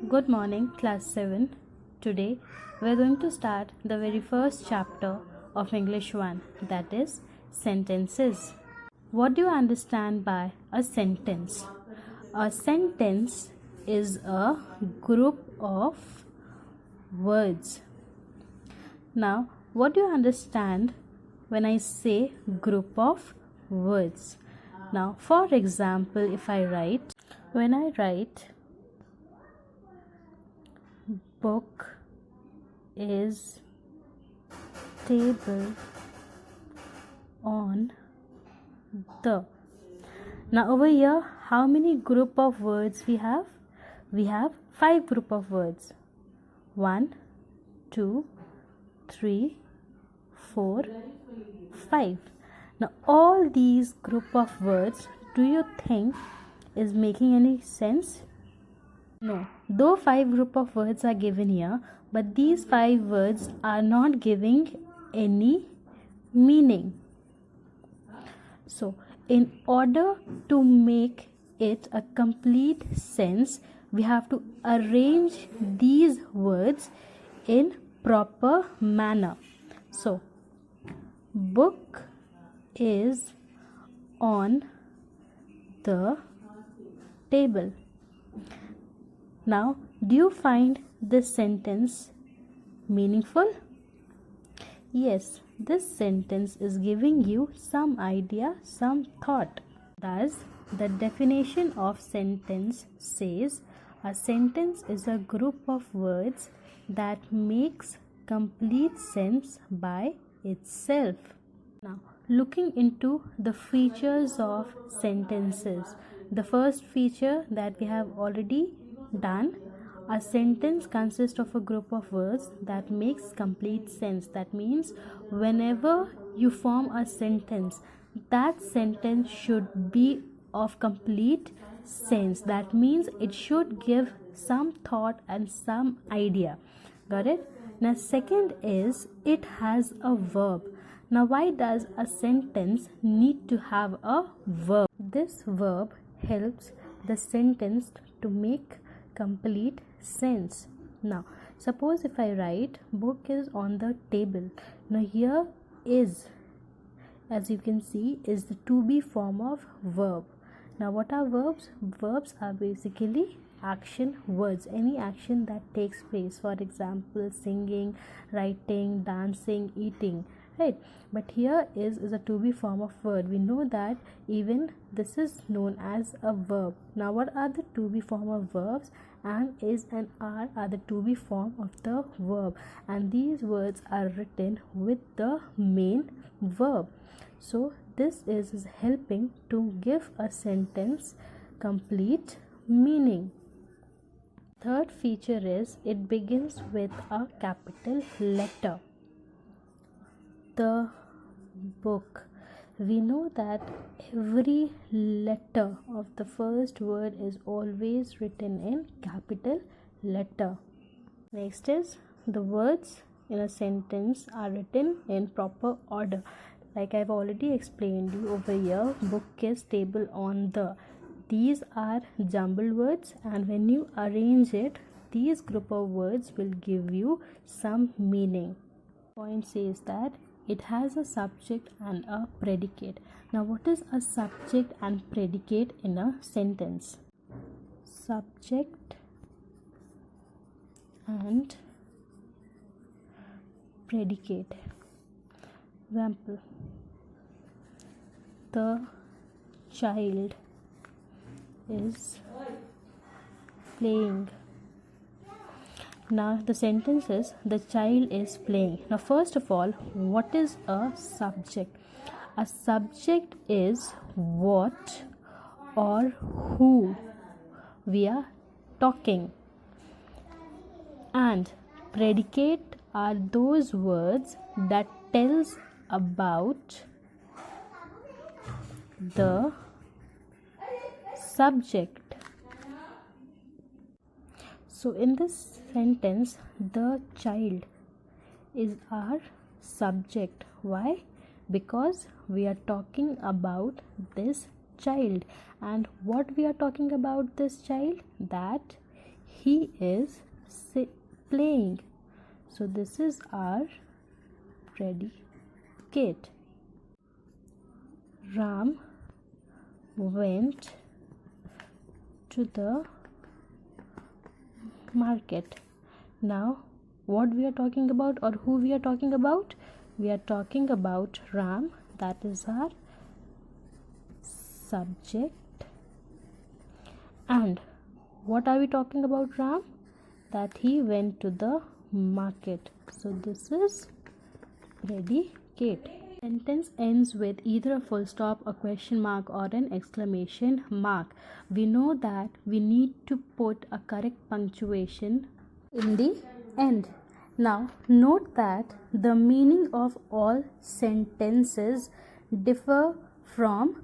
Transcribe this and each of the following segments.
Good morning, class 7. Today we are going to start the very first chapter of English 1, that is sentences. What do you understand by a sentence? A sentence is a group of words. Now, what do you understand when I say group of words? Now, for example, if I write, when I write book is table on the. Now over here, how many group of words we have? We have 5 group of words. 1, 2, 3, 4, 5. Now all these group of words, do you think is making any sense? No, though 5 group of words are given here, but these 5 words are not giving any meaning. So, in order to make it a complete sense, we have to arrange these words in proper manner. So, book is on the table. Now, do you find this sentence meaningful? Yes, this sentence is giving you some idea, some thought. Thus, the definition of sentence says, a sentence is a group of words that makes complete sense by itself. Now, looking into the features of sentences. The first feature that we have already done, a sentence consists of a group of words that makes complete sense. That means whenever you form a sentence, that sentence should be of complete sense. That means it should give some thought and some idea. Got it? Now second is it has a verb. Now why does a sentence need to have a verb? This verb helps the sentence to make complete sense. Now suppose if I write book is on the table. Now here is, as you can see, is the to be form of verb. Now what are verbs? Verbs are basically action words, any action that takes place. For example, singing, writing, dancing, eating, right? But here is a to be form of word. We know that even this is known as a verb. Now what are the to be form of verbs? And, is, and are the to be form of the verb, and these words are written with the main verb. So this is helping to give a sentence complete meaning. Third feature is it begins with a capital letter. The book. We know that every letter of the first word is always written in capital letter. Next is the words in a sentence are written in proper order. Like I've already explained you over here, book is table on the. These are jumbled words, and when you arrange it, these group of words will give you some meaning. Point says that it has a subject and a predicate. Now what is a subject and predicate in a sentence? Subject and predicate. Example, the child is playing. Now the sentence is the child is playing. Now first of all, what is a subject? A subject is what or who we are talking, and predicate are those words that tells about the subject. So in this sentence, the child is our subject. Why? Because we are talking about this child. And what we are talking about this child? That he is playing. So this is our predicate. Ram went to the market. Now what we are talking about, or who we are talking about? We are talking about Ram. That is our subject. And what are we talking about Ram? That he went to the market. So this is predicate. Sentence ends with either a full stop, a question mark, or an exclamation mark. We know that we need to put a correct punctuation in the end. Now note that the meaning of all sentences differ from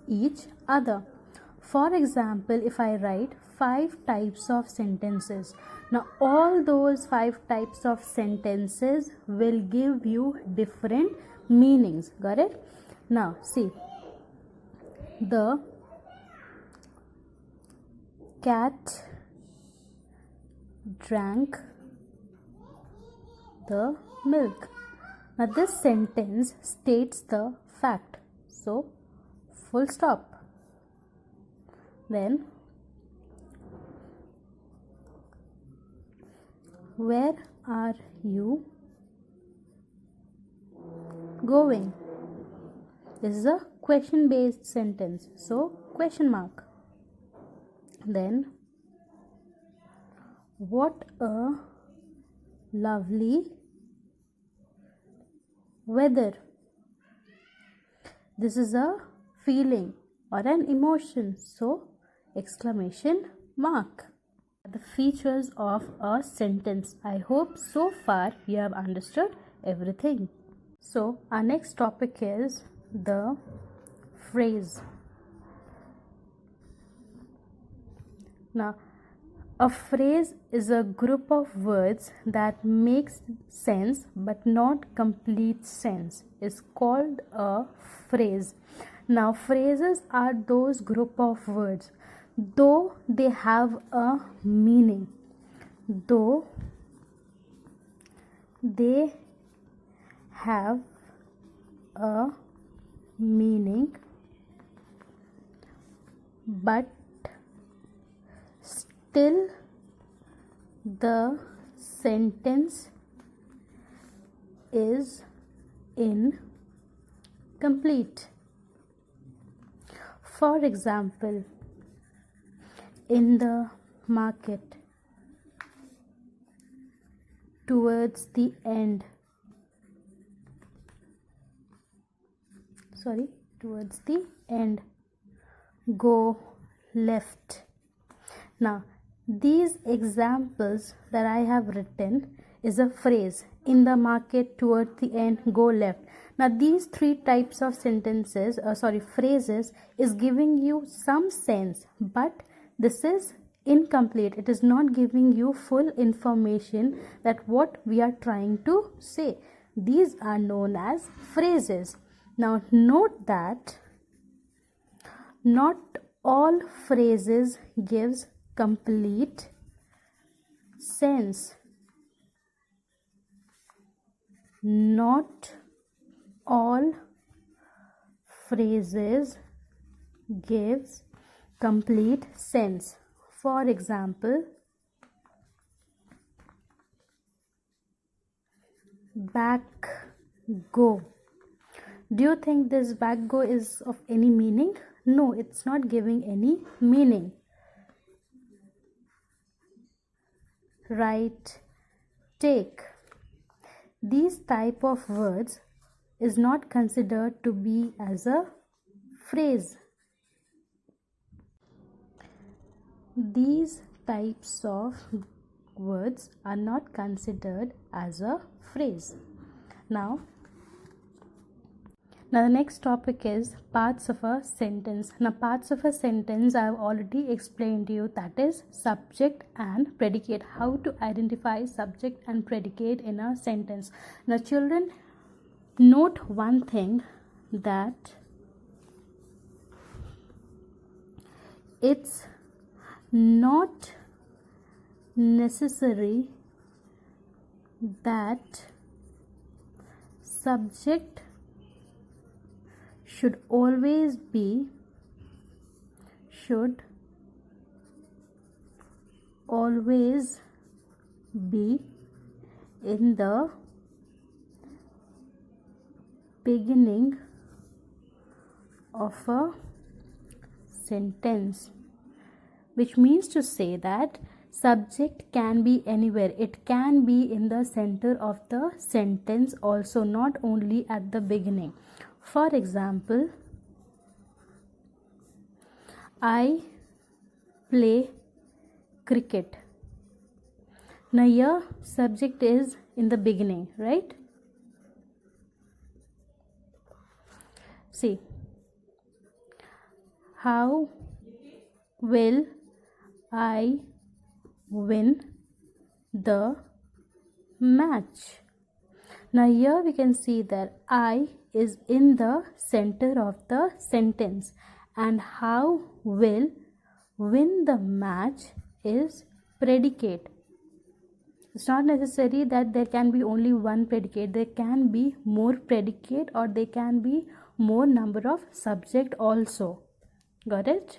each other. For example, if I write 5 types of sentences, now all those 5 types of sentences will give you different meanings. Got it? Now see, the cat drank the milk. Now this sentence states the fact, so full stop. Then where are you going? This is a question based sentence, so question mark. Then what a lovely weather. This is a feeling or an emotion, so exclamation mark. The features of a sentence. I hope so far you have understood everything. So our next topic is the phrase. Now a phrase is a group of words that makes sense but not complete sense. It's called a phrase. Now phrases are those group of words, though they have a meaning, though they have a meaning, but still the sentence is incomplete. For example, in the market, towards the end, go left. Now these examples that I have written is a phrase. In the market, towards the end, go left. Now these 3 types of phrases is giving you some sense, but this is incomplete. It is not giving you full information that what we are trying to say. These are known as phrases. Now note that not all phrases gives complete sense. Not all phrases gives complete sense. For example, back go. Do you think this back go is of any meaning? No, it's not giving any meaning. Right, take. These type of words is not considered to be as a phrase. These types of words are not considered as a phrase. Now the next topic is parts of a sentence. Now parts of a sentence I have already explained to you, that is subject and predicate. How to identify subject and predicate in a sentence. Now children, note one thing, that it's not necessary that subject should always be in the beginning of a sentence, which means to say that subject can be anywhere. It can be in the center of the sentence also, not only at the beginning. For example, I play cricket. Now here subject is in the beginning, right? See, how will I win the match? Now here we can see that I is in the center of the sentence, and how will win the match is predicate. It's not necessary that there can be only one predicate. There can be more predicate, or there can be more number of subject also. Got it?